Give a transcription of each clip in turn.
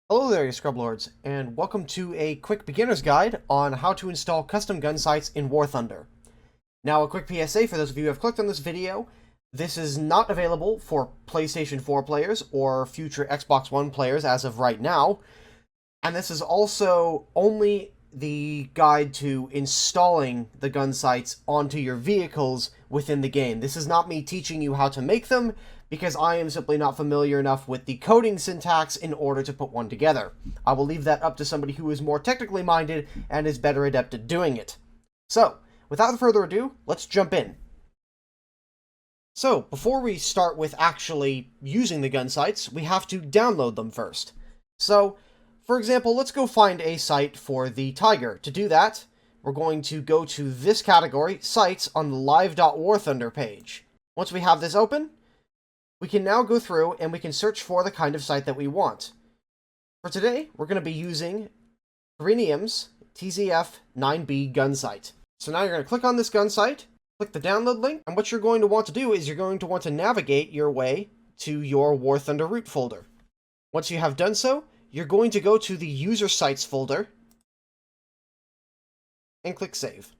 Hello there, you Scrublords, and welcome to a quick beginner's guide on how to install custom gun sights in War Thunder. Now, a quick PSA for those of you who have clicked on this video: this is not available for PlayStation 4 players or future Xbox One players as of right now, and this is also only the guide to installing the gun sights onto your vehicles within the game. This is not me teaching you how to make them, because I am simply not familiar enough with the coding syntax in order to put one together. I will leave that up to somebody who is more technically minded and is better adept at doing it. So, without further ado, let's jump in. So, before we start with actually using the gun sights, we have to download them first. So, for example, let's go find a sight for the Tiger. To do that, we're going to go to this category, Sights, on the live.warthunder page. Once we have this open, we can now go through and we can search for the kind of sight that we want. For today, we're going to be using Corinium's TZF-9B gun sight. So now you're going to click on this gun sight, click the download link, and what you're going to want to do is you're going to want to navigate your way to your War Thunder root folder. Once you have done so, you're going to go to the user sites folder and click save.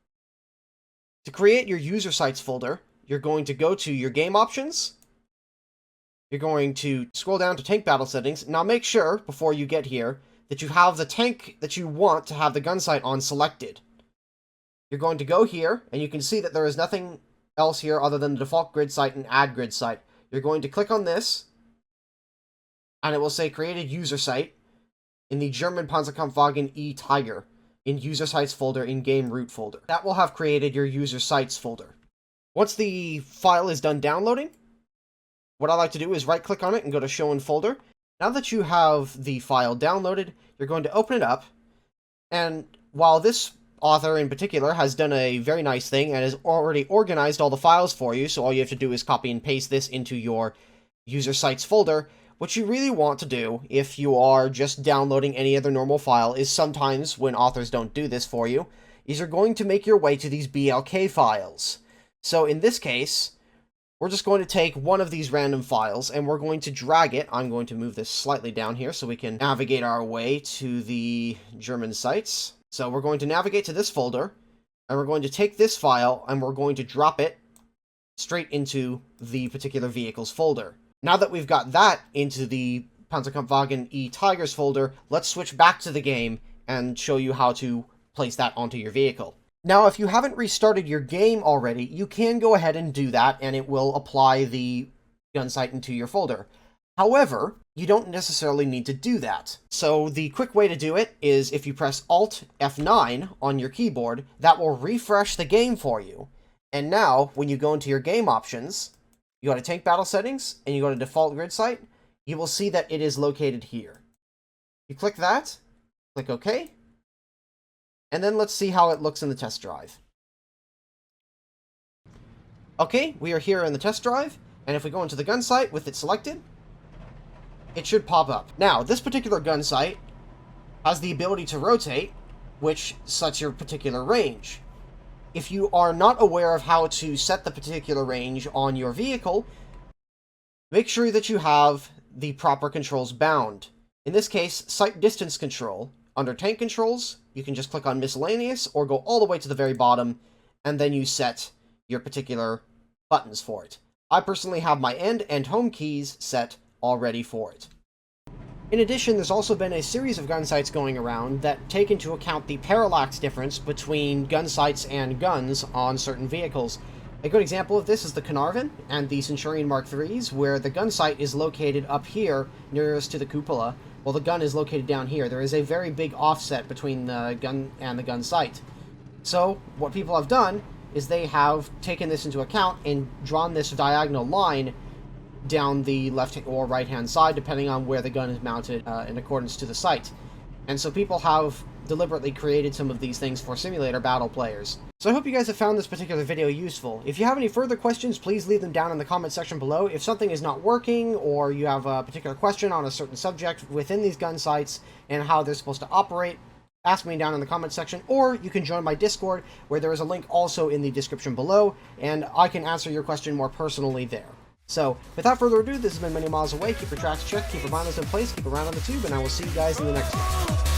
To create your user sites folder, you're going to go to your game options. You're going to scroll down to tank battle settings. Now make sure, before you get here, that you have the tank that you want to have the gun sight on selected. You're going to go here, and you can see that there is nothing else here other than the default grid sight and add grid sight. You're going to click on this, and it will say created user site in the German Panzerkampfwagen E Tiger in user sites folder in game root folder. That will have created your user sites folder. Once the file is done downloading, what I like to do is right-click on it and go to Show in Folder. Now that you have the file downloaded, you're going to open it up, and while this author in particular has done a very nice thing and has already organized all the files for you, so all you have to do is copy and paste this into your user sites folder, what you really want to do, if you are just downloading any other normal file, is sometimes, when authors don't do this for you, is you're going to make your way to these BLK files. So in this case, we're just going to take one of these random files, and we're going to drag it. I'm going to move this slightly down here so we can navigate our way to the German sites. So we're going to navigate to this folder, and we're going to take this file, and we're going to drop it straight into the particular vehicles folder. Now that we've got that into the Panzerkampfwagen E Tigers folder, let's switch back to the game and show you how to place that onto your vehicle. Now, if you haven't restarted your game already, you can go ahead and do that, and it will apply the gun sight into your folder. However, you don't necessarily need to do that. So the quick way to do it is if you press Alt F9 on your keyboard, that will refresh the game for you. And now, when you go into your game options, you go to Tank Battle Settings, and you go to Default Grid Sight, you will see that it is located here. You click that, click OK, and then let's see how it looks in the test drive. Okay, we are here in the test drive, and if we go into the gun sight with it selected, it should pop up. Now, this particular gun sight has the ability to rotate, which sets your particular range. If you are not aware of how to set the particular range on your vehicle, make sure that you have the proper controls bound. In this case, sight distance control. Under tank controls, you can just click on miscellaneous or go all the way to the very bottom, and then you set your particular buttons for it. I personally have my end and home keys set already for it. In addition, there's also been a series of gun sights going around that take into account the parallax difference between gun sights and guns on certain vehicles. A good example of this is the Carnarvon and the Centurion Mark IIIs, where the gun sight is located up here nearest to the cupola, while the gun is located down here. There is a very big offset between the gun and the gun sight. So, what people have done is they have taken this into account and drawn this diagonal line down the left or right hand side, depending on where the gun is mounted in accordance to the sight. And so people have deliberately created some of these things for simulator battle players. So I hope you guys have found this particular video useful. If you have any further questions, please leave them down in the comment section below. If something is not working, or you have a particular question on a certain subject within these gun sights and how they're supposed to operate, ask me down in the comment section, or you can join my Discord, where there is a link also in the description below, and I can answer your question more personally there. So, without further ado, this has been Many Miles Away. Keep your tracks checked, keep your vinyls in place, keep around on the tube, and I will see you guys in the next one.